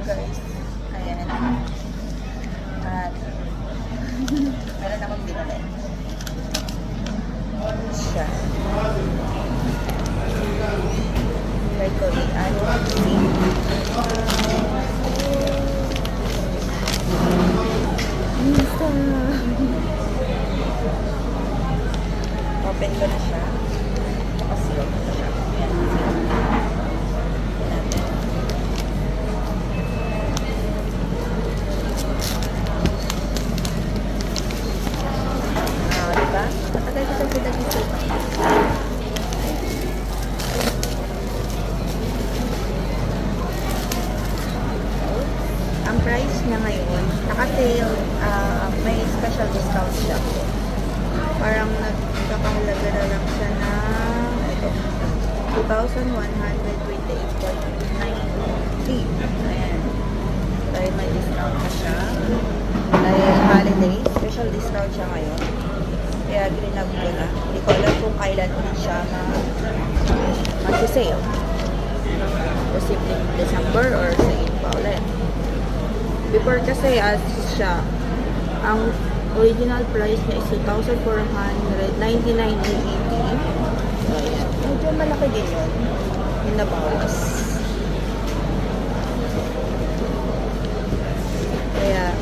guys. Ayan. At meron akong binili. Siya. Try ko i-add. Open ko na siya. Tapos silog ko siya. Ayan. Diba? Matagal ko sa pinag-isip. Ang price niya ngayon, naka-sale, may special discount siya. Parang nagkakahalaga na lang siya na ito, 2,128.90. Ayan. Dahil may discount na siya. Dahil holiday, special discount siya ngayon. Kaya grinab ko na. Hindi ko alam kung kailan ulit siya mag-sale. Posibleng December or sa pa ulit. Before kasi as siya, ang original price niya is 2,499.80. So, ayan. Medyo malaki din yun. Yung nabawas. Kaya,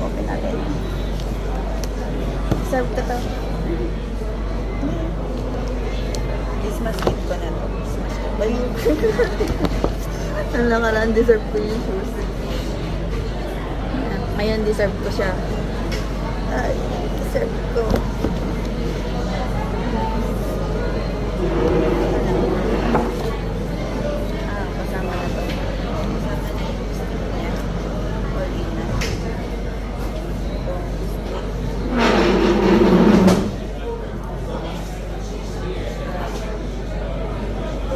open natin. Serve ko to. Dismaskip ko na to. Dismaskip ba yun? Ang langalan, deserve ko yung shoes. Ayan, deserve ko siya. Ay, deserve ko. Kasama na to. Kasama na yung stick niya. All-in na. Itong stick.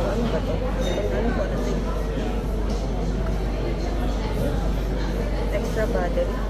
Ano ba to? Ano ba to? Extra battery.